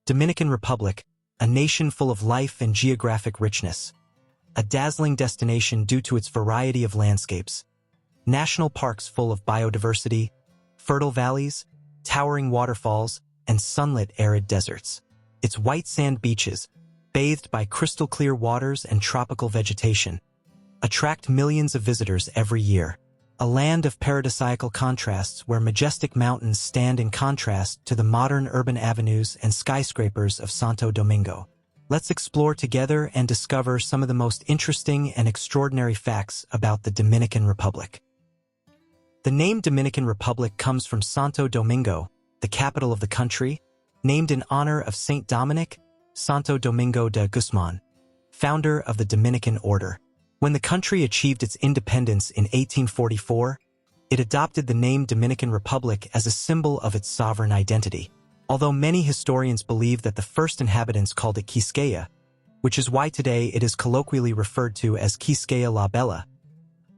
Dominican Republic, a nation full of life and geographic richness. A dazzling destination due to its variety of landscapes. National parks full of biodiversity, fertile valleys, towering waterfalls, and sunlit arid deserts. Its white sand beaches, bathed by crystal-clear waters and tropical vegetation, attract millions of visitors every year. A land of paradisiacal contrasts where majestic mountains stand in contrast to the modern urban avenues and skyscrapers of Santo Domingo. Let's explore together and discover some of the most interesting and extraordinary facts about the Dominican Republic. The name Dominican Republic comes from Santo Domingo, the capital of the country, named in honor of Saint Dominic, Santo Domingo de Guzman, founder of the Dominican Order. When the country achieved its independence in 1844, it adopted the name Dominican Republic as a symbol of its sovereign identity. Although many historians believe that the first inhabitants called it Quisqueya, which is why today it is colloquially referred to as Quisqueya la Bella.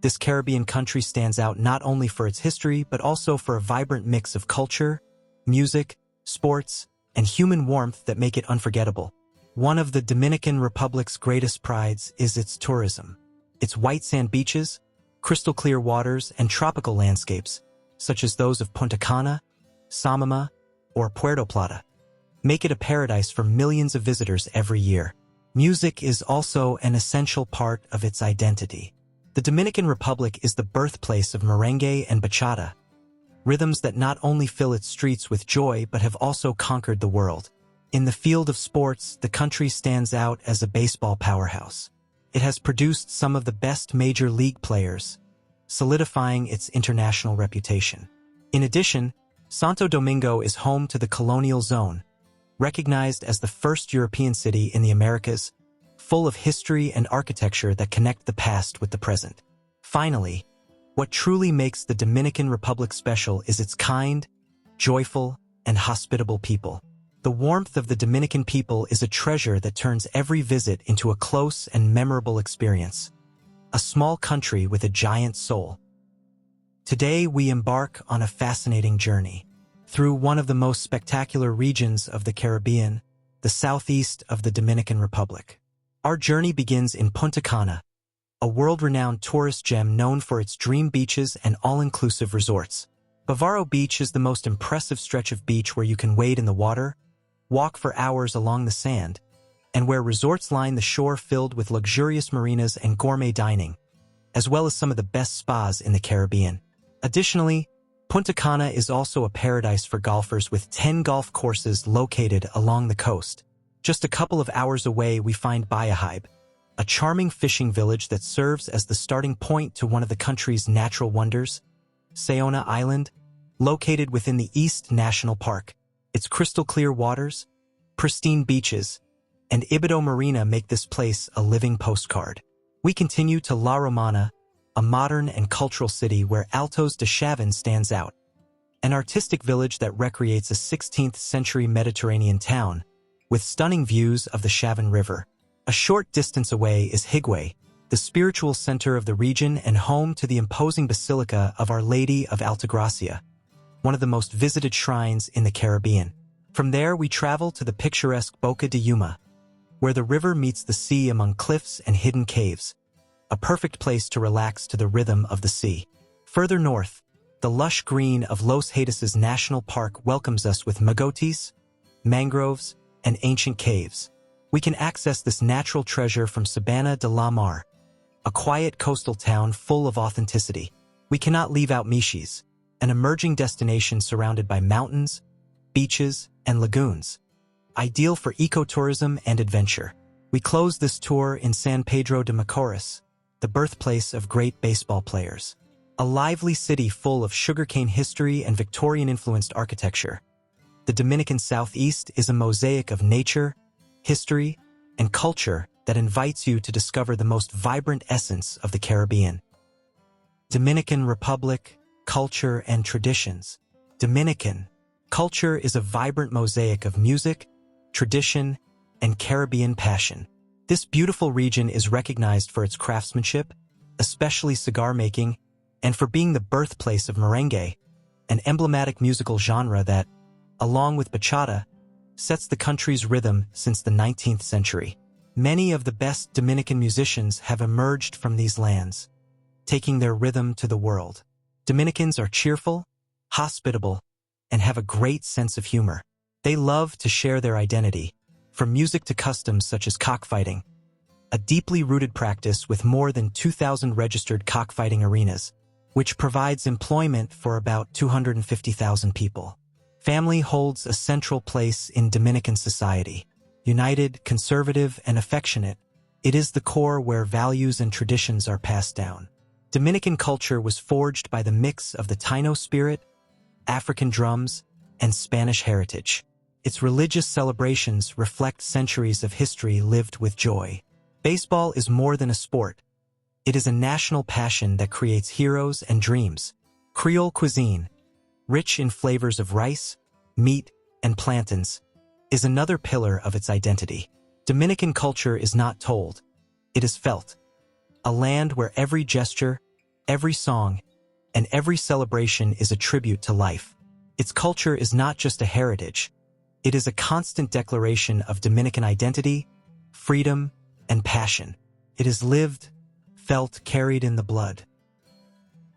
This Caribbean country stands out not only for its history but also for a vibrant mix of culture, music, sports, and human warmth that make it unforgettable. One of the Dominican Republic's greatest prides is its tourism. Its white sand beaches, crystal-clear waters, and tropical landscapes, such as those of Punta Cana, Samaná, or Puerto Plata, make it a paradise for millions of visitors every year. Music is also an essential part of its identity. The Dominican Republic is the birthplace of merengue and bachata, rhythms that not only fill its streets with joy but have also conquered the world. In the field of sports, the country stands out as a baseball powerhouse. It has produced some of the best major league players, solidifying its international reputation. In addition, Santo Domingo is home to the colonial zone, recognized as the first European city in the Americas, full of history and architecture that connect the past with the present. Finally, what truly makes the Dominican Republic special is its kind, joyful, and hospitable people. The warmth of the Dominican people is a treasure that turns every visit into a close and memorable experience. A small country with a giant soul. Today we embark on a fascinating journey through one of the most spectacular regions of the Caribbean, the southeast of the Dominican Republic. Our journey begins in Punta Cana, a world-renowned tourist gem known for its dream beaches and all-inclusive resorts. Bávaro Beach is the most impressive stretch of beach where you can wade in the water, walk for hours along the sand, and where resorts line the shore filled with luxurious marinas and gourmet dining, as well as some of the best spas in the Caribbean. Additionally, Punta Cana is also a paradise for golfers with 10 golf courses located along the coast. Just a couple of hours away we find Bayahibe, a charming fishing village that serves as the starting point to one of the country's natural wonders, Saona Island, located within the East National Park. Its crystal-clear waters, pristine beaches, and Ibido Marina make this place a living postcard. We continue to La Romana, a modern and cultural city where Altos de Chavín stands out, an artistic village that recreates a 16th-century Mediterranean town with stunning views of the Chavín River. A short distance away is Higüey, the spiritual center of the region and home to the imposing Basilica of Our Lady of Altagracia, one of the most visited shrines in the Caribbean. From there, we travel to the picturesque Boca de Yuma, where the river meets the sea among cliffs and hidden caves, a perfect place to relax to the rhythm of the sea. Further north, the lush green of Los Haitises National Park welcomes us with magotes, mangroves, and ancient caves. We can access this natural treasure from Sabana de la Mar, a quiet coastal town full of authenticity. We cannot leave out Michis, an emerging destination surrounded by mountains, beaches, and lagoons, ideal for ecotourism and adventure. We close this tour in San Pedro de Macorís, the birthplace of great baseball players. A lively city full of sugarcane history and Victorian-influenced architecture. The Dominican Southeast is a mosaic of nature, history, and culture that invites you to discover the most vibrant essence of the Caribbean. Dominican Republic, culture and traditions. Dominican culture is a vibrant mosaic of music, tradition, and Caribbean passion. This beautiful region is recognized for its craftsmanship, especially cigar making, and for being the birthplace of merengue, an emblematic musical genre that, along with bachata, sets the country's rhythm since the 19th century. Many of the best Dominican musicians have emerged from these lands, taking their rhythm to the world. Dominicans are cheerful, hospitable, and have a great sense of humor. They love to share their identity, from music to customs such as cockfighting, a deeply rooted practice with more than 2,000 registered cockfighting arenas, which provides employment for about 250,000 people. Family holds a central place in Dominican society. United, conservative, and affectionate, it is the core where values and traditions are passed down. Dominican culture was forged by the mix of the Taino spirit, African drums, and Spanish heritage. Its religious celebrations reflect centuries of history lived with joy. Baseball is more than a sport. It is a national passion that creates heroes and dreams. Creole cuisine, rich in flavors of rice, meat, and plantains, is another pillar of its identity. Dominican culture is not told, it is felt. A land where every gesture, every song, and every celebration is a tribute to life. Its culture is not just a heritage, it is a constant declaration of Dominican identity, freedom, and passion. It is lived, felt, carried in the blood.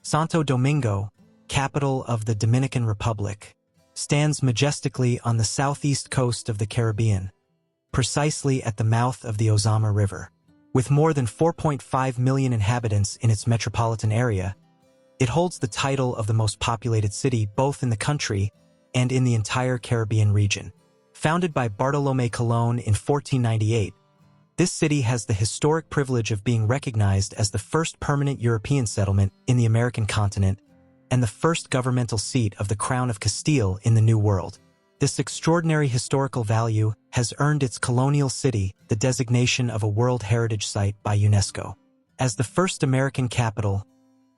Santo Domingo, capital of the Dominican Republic, stands majestically on the southeast coast of the Caribbean, precisely at the mouth of the Ozama River. With more than 4.5 million inhabitants in its metropolitan area, it holds the title of the most populated city both in the country and in the entire Caribbean region. Founded by Bartolomé Colón in 1498, this city has the historic privilege of being recognized as the first permanent European settlement in the American continent and the first governmental seat of the Crown of Castile in the New World. This extraordinary historical value has earned its colonial city the designation of a World Heritage Site by UNESCO. As the first American capital,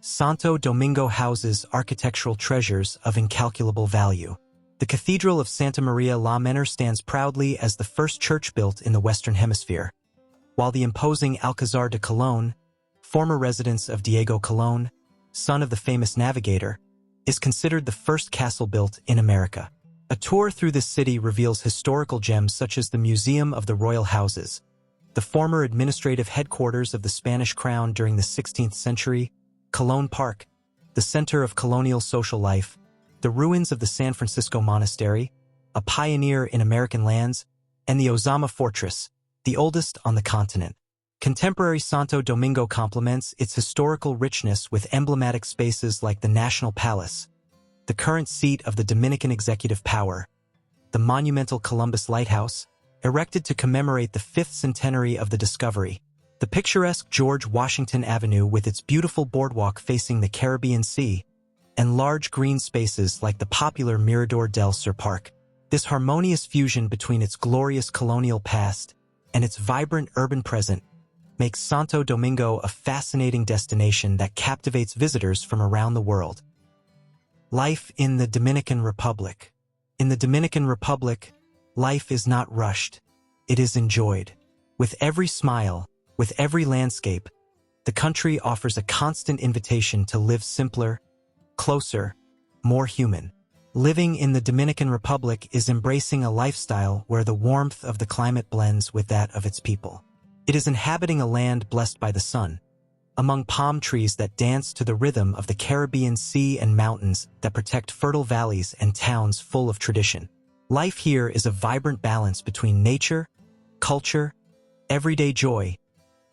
Santo Domingo houses architectural treasures of incalculable value. The Cathedral of Santa Maria la Menor stands proudly as the first church built in the Western Hemisphere, while the imposing Alcázar de Colón, former residence of Diego Colón, son of the famous navigator, is considered the first castle built in America. A tour through this city reveals historical gems such as the Museum of the Royal Houses, the former administrative headquarters of the Spanish crown during the 16th century, Colón Park, the center of colonial social life, the ruins of the San Francisco Monastery, a pioneer in American lands, and the Ozama Fortress, the oldest on the continent. Contemporary Santo Domingo complements its historical richness with emblematic spaces like the National Palace, the current seat of the Dominican executive power, the monumental Columbus Lighthouse, erected to commemorate the 5th centenary of the discovery, the picturesque George Washington Avenue with its beautiful boardwalk facing the Caribbean Sea, and large green spaces like the popular Mirador del Sur Park. This harmonious fusion between its glorious colonial past and its vibrant urban present makes Santo Domingo a fascinating destination that captivates visitors from around the world. Life in the Dominican Republic. In the Dominican Republic, life is not rushed, it is enjoyed. With every smile, with every landscape, the country offers a constant invitation to live simpler, closer, more human. Living in the Dominican Republic is embracing a lifestyle where the warmth of the climate blends with that of its people. It is inhabiting a land blessed by the sun, among palm trees that dance to the rhythm of the Caribbean Sea and mountains that protect fertile valleys and towns full of tradition. Life here is a vibrant balance between nature, culture, everyday joy,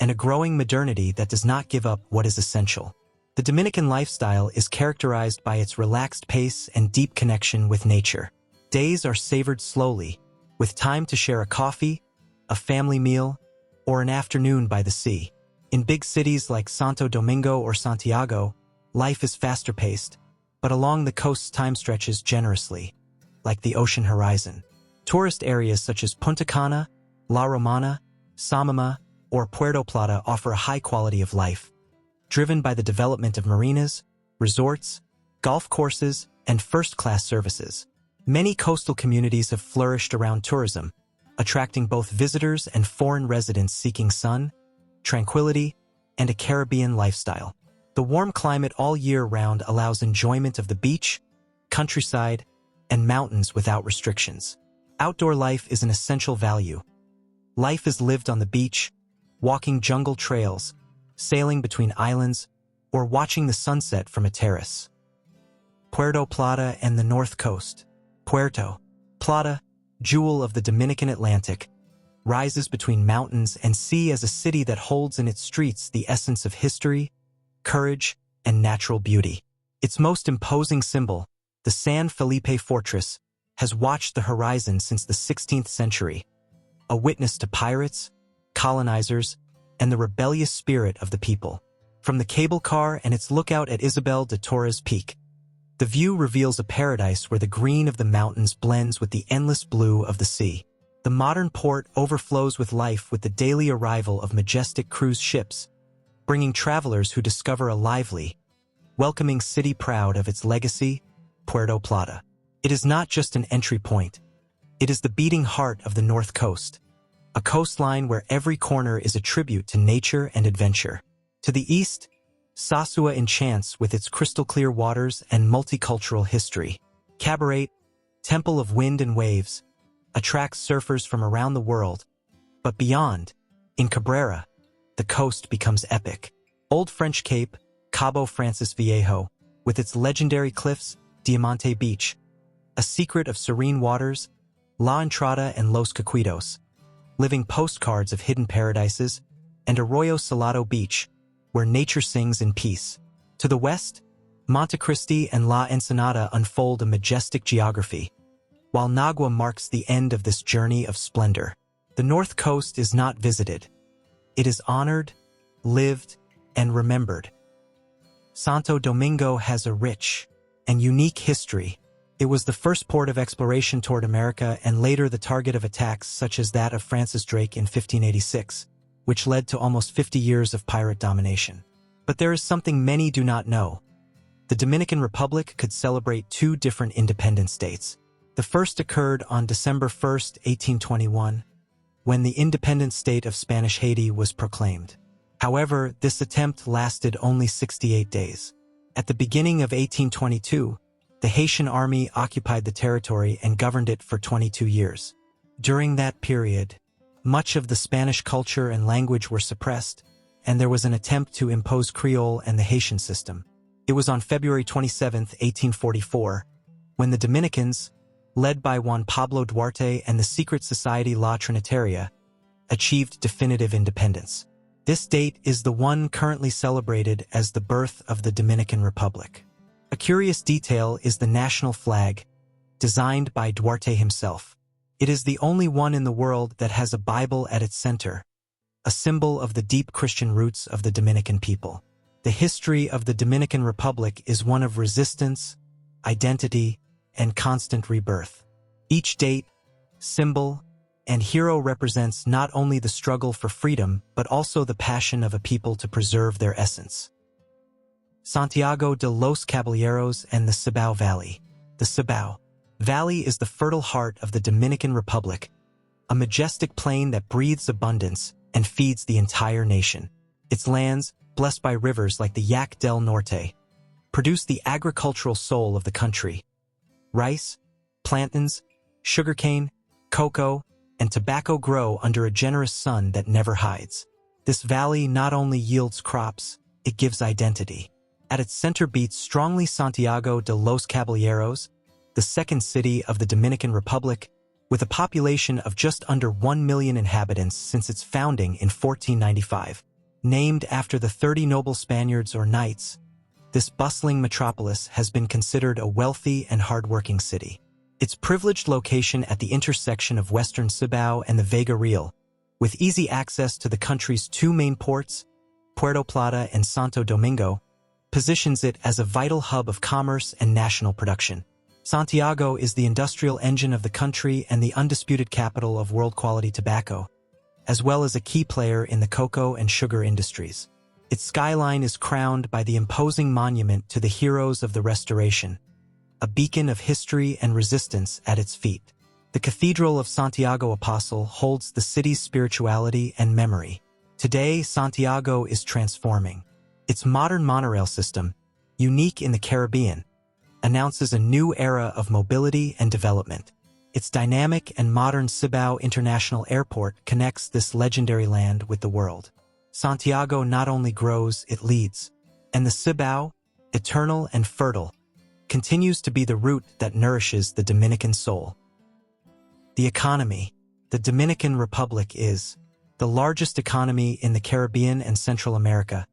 and a growing modernity that does not give up what is essential. The Dominican lifestyle is characterized by its relaxed pace and deep connection with nature. Days are savored slowly, with time to share a coffee, a family meal, or an afternoon by the sea. In big cities like Santo Domingo or Santiago, life is faster paced, but along the coasts time stretches generously, like the ocean horizon. Tourist areas such as Punta Cana, La Romana, Samaná, or Puerto Plata offer a high quality of life, driven by the development of marinas, resorts, golf courses, and first-class services. Many coastal communities have flourished around tourism, attracting both visitors and foreign residents seeking sun, tranquility, and a Caribbean lifestyle. The warm climate all year round allows enjoyment of the beach, countryside, and mountains without restrictions. Outdoor life is an essential value. Life is lived on the beach, walking jungle trails, sailing between islands, or watching the sunset from a terrace. Puerto Plata and the North Coast. Puerto Plata, jewel of the Dominican Atlantic, rises between mountains and sea as a city that holds in its streets the essence of history, courage, and natural beauty. Its most imposing symbol, the San Felipe Fortress, has watched the horizon since the 16th century, a witness to pirates, colonizers, and the rebellious spirit of the people. From the cable car and its lookout at Isabel de Torres Peak, the view reveals a paradise where the green of the mountains blends with the endless blue of the sea. The modern port overflows with life with the daily arrival of majestic cruise ships, bringing travelers who discover a lively, welcoming city proud of its legacy, Puerto Plata. It is not just an entry point. It is the beating heart of the North Coast, a coastline where every corner is a tribute to nature and adventure. To the east, Sosua enchants with its crystal-clear waters and multicultural history. Cabaret, Temple of Wind and Waves, attracts surfers from around the world. But beyond, in Cabrera, the coast becomes epic. Old French Cape, Cabo Francis Viejo, with its legendary cliffs, Diamante Beach, a secret of serene waters, La Entrada and Los Caquitos, living postcards of hidden paradises, and Arroyo Salado Beach, where nature sings in peace. To the west, Montecristi and La Ensenada unfold a majestic geography, while Nagua marks the end of this journey of splendor. The North Coast is not visited. It is honored, lived, and remembered. Santo Domingo has a rich and unique history. It was the first port of exploration toward America and later the target of attacks such as that of Francis Drake in 1586, which led to almost 50 years of pirate domination. But there is something many do not know. The Dominican Republic could celebrate two different independent states. The first occurred on December 1, 1821, when the independent state of Spanish Haiti was proclaimed. However, this attempt lasted only 68 days. At the beginning of 1822, the Haitian army occupied the territory and governed it for 22 years. During that period, much of the Spanish culture and language were suppressed, and there was an attempt to impose Creole and the Haitian system. It was on February 27, 1844, when the Dominicans, led by Juan Pablo Duarte and the secret society La Trinitaria, achieved definitive independence. This date is the one currently celebrated as the birth of the Dominican Republic. A curious detail is the national flag, designed by Duarte himself. It is the only one in the world that has a Bible at its center, a symbol of the deep Christian roots of the Dominican people. The history of the Dominican Republic is one of resistance, identity, and constant rebirth. Each date, symbol, and hero represents not only the struggle for freedom but also the passion of a people to preserve their essence. Santiago de los Caballeros and the Cibao Valley. The Cibao Valley is the fertile heart of the Dominican Republic, a majestic plain that breathes abundance and feeds the entire nation. Its lands, blessed by rivers like the Yaque del Norte, produce the agricultural soul of the country. Rice, plantains, sugarcane, cocoa, and tobacco grow under a generous sun that never hides. This valley not only yields crops, it gives identity. At its center beats strongly Santiago de los Caballeros, the second city of the Dominican Republic, with a population of just under 1 million inhabitants since its founding in 1495. Named after the 30 noble Spaniards or knights, this bustling metropolis has been considered a wealthy and hardworking city. Its privileged location at the intersection of Western Cibao and the Vega Real, with easy access to the country's two main ports, Puerto Plata and Santo Domingo, positions it as a vital hub of commerce and national production. Santiago is the industrial engine of the country and the undisputed capital of world-quality tobacco, as well as a key player in the cocoa and sugar industries. Its skyline is crowned by the imposing monument to the heroes of the Restoration, a beacon of history and resistance at its feet. The Cathedral of Santiago Apostle holds the city's spirituality and memory. Today, Santiago is transforming. Its modern monorail system, unique in the Caribbean, announces a new era of mobility and development. Its dynamic and modern Cibao International Airport connects this legendary land with the world. Santiago not only grows, it leads. And the Cibao, eternal and fertile, continues to be the root that nourishes the Dominican soul. The economy. The Dominican Republic is the largest economy in the Caribbean and Central America,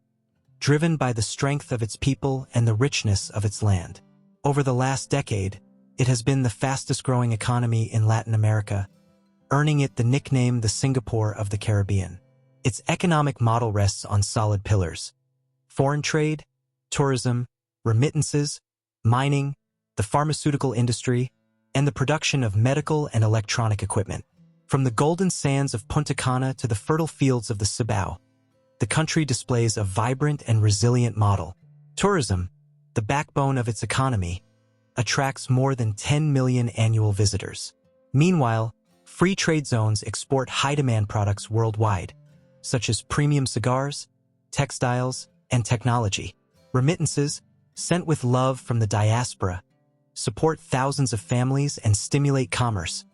driven by the strength of its people and the richness of its land. Over the last decade, it has been the fastest-growing economy in Latin America, earning it the nickname the Singapore of the Caribbean. Its economic model rests on solid pillars: foreign trade, tourism, remittances, mining, the pharmaceutical industry, and the production of medical and electronic equipment. From the golden sands of Punta Cana to the fertile fields of the Cibao, the country displays a vibrant and resilient model. Tourism, the backbone of its economy, attracts more than 10 million annual visitors. Meanwhile, free trade zones export high-demand products worldwide, such as premium cigars, textiles, and technology. Remittances, sent with love from the diaspora, support thousands of families and stimulate commerce,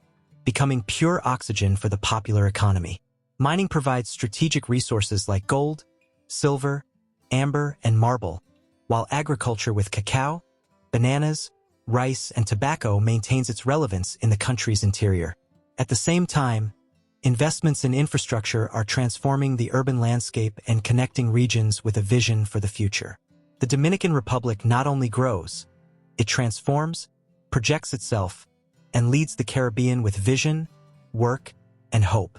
becoming pure oxygen for the popular economy. Mining provides strategic resources like gold, silver, amber, and marble, while agriculture with cacao, bananas, rice, and tobacco maintains its relevance in the country's interior. At the same time, investments in infrastructure are transforming the urban landscape and connecting regions with a vision for the future. The Dominican Republic not only grows, it transforms, projects itself, and leads the Caribbean with vision, work, and hope.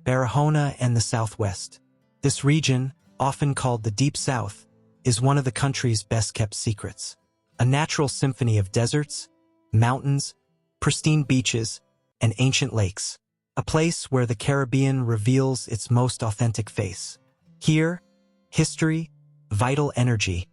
Barahona and the Southwest. This region, often called the Deep South, is one of the country's best-kept secrets. A natural symphony of deserts, mountains, pristine beaches, and ancient lakes. A place where the Caribbean reveals its most authentic face. Here, history, vital energy,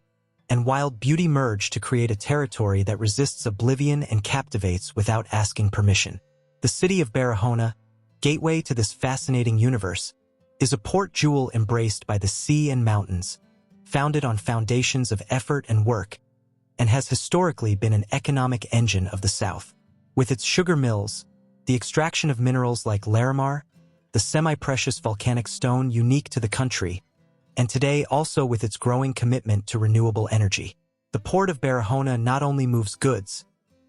and wild beauty merge to create a territory that resists oblivion and captivates without asking permission. The city of Barahona, gateway to this fascinating universe, is a port jewel embraced by the sea and mountains, founded on foundations of effort and work, and has historically been an economic engine of the South. With its sugar mills, the extraction of minerals like larimar, the semi-precious volcanic stone unique to the country, and today also with its growing commitment to renewable energy. The port of Barahona not only moves goods,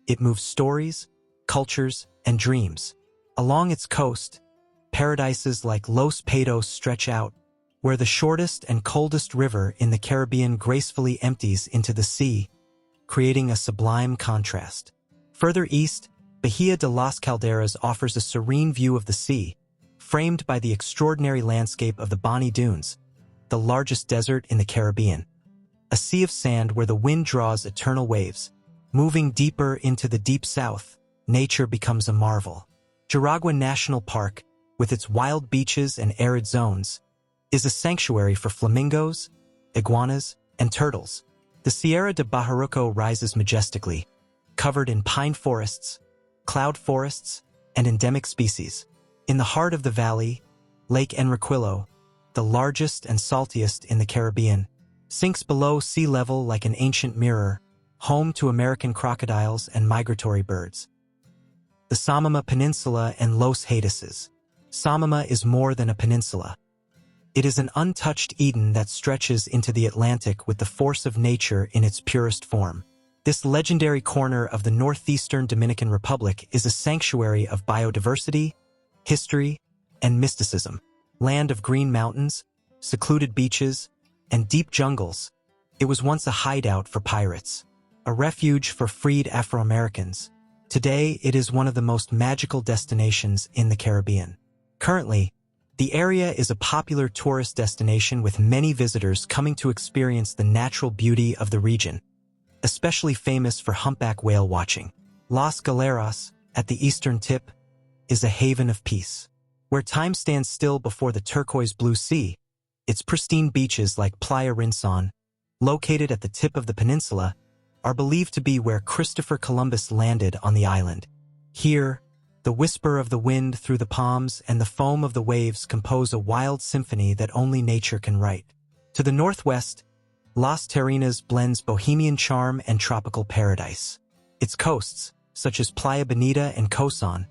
it moves stories, cultures, and dreams. Along its coast, paradises like Los Haitises stretch out, where the shortest and coldest river in the Caribbean gracefully empties into the sea, creating a sublime contrast. Further east, Bay of Las Calderas offers a serene view of the sea, framed by the extraordinary landscape of the Bonny Dunes, the largest desert in the Caribbean. A sea of sand where the wind draws eternal waves. Moving deeper into the deep south, nature becomes a marvel. Jarabacoa National Park, with its wild beaches and arid zones, is a sanctuary for flamingos, iguanas, and turtles. The Sierra de Bajaruco rises majestically, covered in pine forests, cloud forests, and endemic species. In the heart of the valley, Lake Enriquillo, the largest and saltiest in the Caribbean, sinks below sea level like an ancient mirror, home to American crocodiles and migratory birds. The Samaná Peninsula and Los Haitises. Samaná is more than a peninsula. It is an untouched Eden that stretches into the Atlantic with the force of nature in its purest form. This legendary corner of the northeastern Dominican Republic is a sanctuary of biodiversity, history, and mysticism. Land of green mountains, secluded beaches, and deep jungles, it was once a hideout for pirates, a refuge for freed Afro-Americans. Today, it is one of the most magical destinations in the Caribbean. Currently, the area is a popular tourist destination with many visitors coming to experience the natural beauty of the region, especially famous for humpback whale watching. Las Galeras, at the eastern tip, is a haven of peace. Where time stands still before the turquoise blue sea, its pristine beaches like Playa Rincón, located at the tip of the peninsula, are believed to be where Christopher Columbus landed on the island. Here, the whisper of the wind through the palms and the foam of the waves compose a wild symphony that only nature can write. To the northwest, Las Terrenas blends bohemian charm and tropical paradise. Its coasts, such as Playa Bonita and Cosan,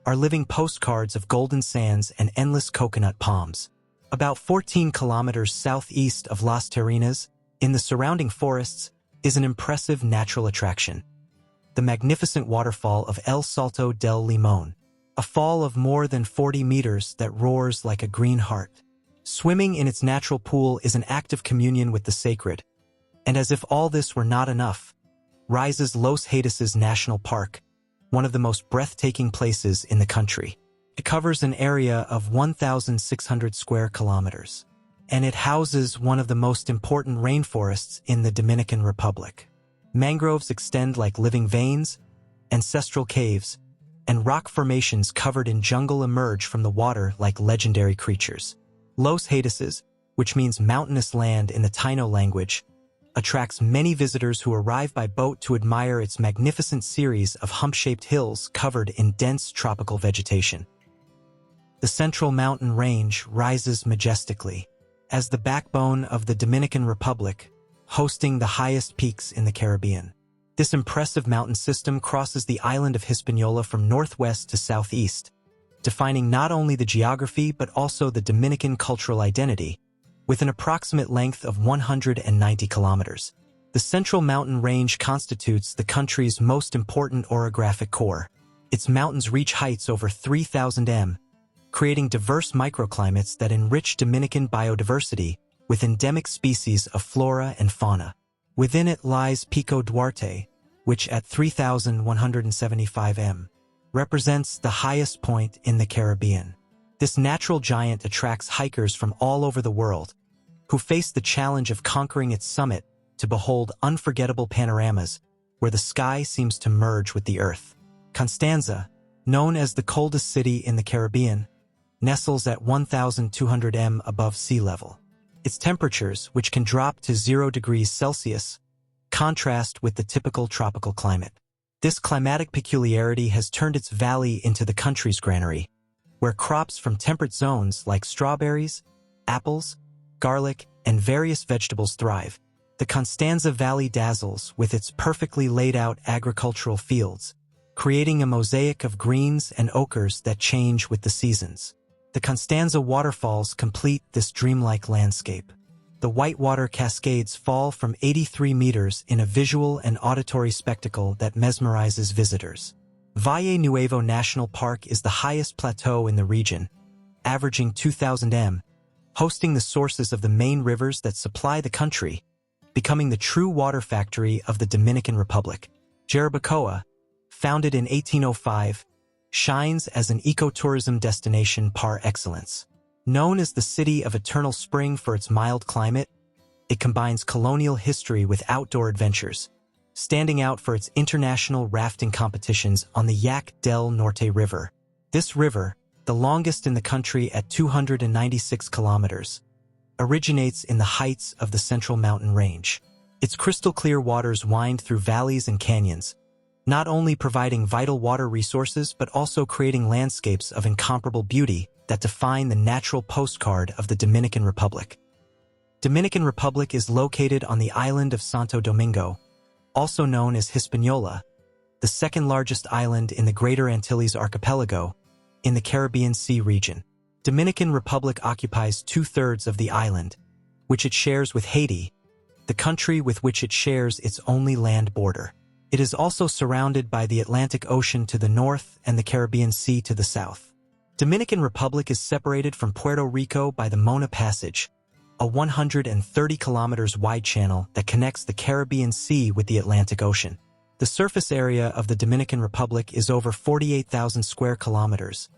are living postcards of golden sands and endless coconut palms. About 14 kilometers southeast of Las Terrenas, in the surrounding forests, is an impressive natural attraction: the magnificent waterfall of El Salto del Limón, a fall of more than 40 meters that roars like a green heart. Swimming in its natural pool is an act of communion with the sacred, and as if all this were not enough, rises Los Haitises National Park, one of the most breathtaking places in the country. It covers an area of 1,600 square kilometers, and it houses one of the most important rainforests in the Dominican Republic. Mangroves extend like living veins, ancestral caves, and rock formations covered in jungle emerge from the water like legendary creatures. Los Haitises, which means mountainous land in the Taino language, attracts many visitors who arrive by boat to admire its magnificent series of hump-shaped hills covered in dense tropical vegetation. The Central Mountain Range rises majestically as the backbone of the Dominican Republic, hosting the highest peaks in the Caribbean. This impressive mountain system crosses the island of Hispaniola from northwest to southeast, defining not only the geography but also the Dominican cultural identity, with an approximate length of 190 kilometers. The Central Mountain Range constitutes the country's most important orographic core. Its mountains reach heights over 3,000 m, creating diverse microclimates that enrich Dominican biodiversity with endemic species of flora and fauna. Within it lies Pico Duarte, which at 3,175 m, represents the highest point in the Caribbean. This natural giant attracts hikers from all over the world, who face the challenge of conquering its summit to behold unforgettable panoramas where the sky seems to merge with the earth. Constanza, known as the coldest city in the Caribbean, nestles at 1,200 m above sea level. Its temperatures, which can drop to 0 degrees Celsius, contrast with the typical tropical climate. This climatic peculiarity has turned its valley into the country's granary, where crops from temperate zones like strawberries, apples, garlic, and various vegetables thrive. The Constanza Valley dazzles with its perfectly laid-out agricultural fields, creating a mosaic of greens and ochres that change with the seasons. The Constanza waterfalls complete this dreamlike landscape. The whitewater cascades fall from 83 meters in a visual and auditory spectacle that mesmerizes visitors. Valle Nuevo National Park is the highest plateau in the region, averaging 2,000 m, hosting the sources of the main rivers that supply the country, becoming the true water factory of the Dominican Republic. Jarabacoa, founded in 1805, shines as an ecotourism destination par excellence. Known as the City of Eternal Spring for its mild climate, it combines colonial history with outdoor adventures, standing out for its international rafting competitions on the Yaque del Norte River. This river, the longest in the country at 296 kilometers, originates in the heights of the Central Mountain Range. Its crystal-clear waters wind through valleys and canyons, not only providing vital water resources but also creating landscapes of incomparable beauty that define the natural postcard of the Dominican Republic. Dominican Republic is located on the island of Santo Domingo, also known as Hispaniola, the second largest island in the Greater Antilles Archipelago, in the Caribbean Sea region. Dominican Republic occupies 2/3 of the island, which it shares with Haiti, the country with which it shares its only land border. It is also surrounded by the Atlantic Ocean to the north and the Caribbean Sea to the south. Dominican Republic is separated from Puerto Rico by the Mona Passage, a 130 kilometers wide channel that connects the Caribbean Sea with the Atlantic Ocean. The surface area of the Dominican Republic is over 48,000 square kilometers,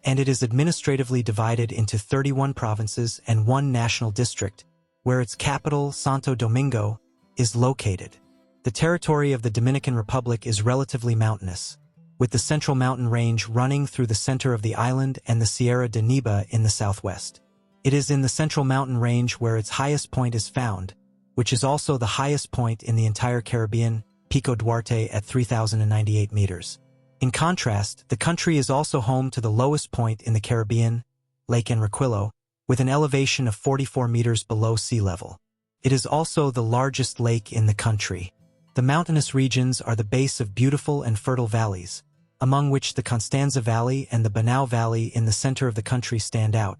and it is administratively divided into 31 provinces and one national district, where its capital, Santo Domingo, is located. The territory of the Dominican Republic is relatively mountainous, with the Central Mountain Range running through the center of the island and the Sierra de Neiba in the southwest. It is in the Central Mountain Range where its highest point is found, which is also the highest point in the entire Caribbean, Pico Duarte at 3,098 meters. In contrast, the country is also home to the lowest point in the Caribbean, Lake Enriquillo, with an elevation of 44 meters below sea level. It is also the largest lake in the country. The mountainous regions are the base of beautiful and fertile valleys, among which the Constanza Valley and the Banao Valley in the center of the country stand out,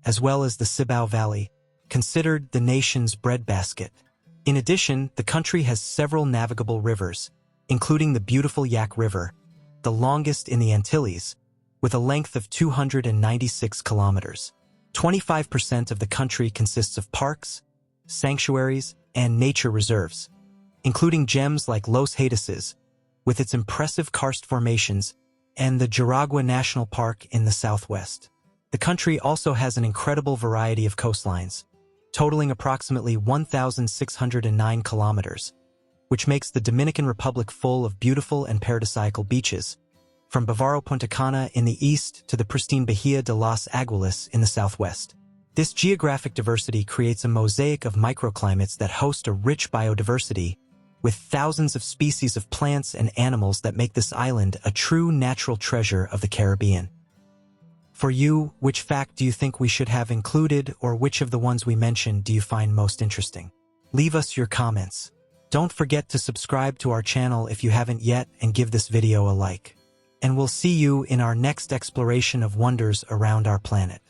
as well as the Cibao Valley, considered the nation's breadbasket. In addition, the country has several navigable rivers, including the beautiful Yak River, the longest in the Antilles, with a length of 296 kilometers. 25% of the country consists of parks, sanctuaries, and nature reserves, including gems like Los Haitises, with its impressive karst formations, and the Jarabacoa National Park in the southwest. The country also has an incredible variety of coastlines, totaling approximately 1,609 kilometers, which makes the Dominican Republic full of beautiful and paradisiacal beaches, from Bávaro Punta Cana in the east to the pristine Bahia de Las Aguilas in the southwest. This geographic diversity creates a mosaic of microclimates that host a rich biodiversity, with thousands of species of plants and animals that make this island a true natural treasure of the Caribbean. For you, which fact do you think we should have included, or which of the ones we mentioned do you find most interesting? Leave us your comments. Don't forget to subscribe to our channel if you haven't yet, and give this video a like. And we'll see you in our next exploration of wonders around our planet.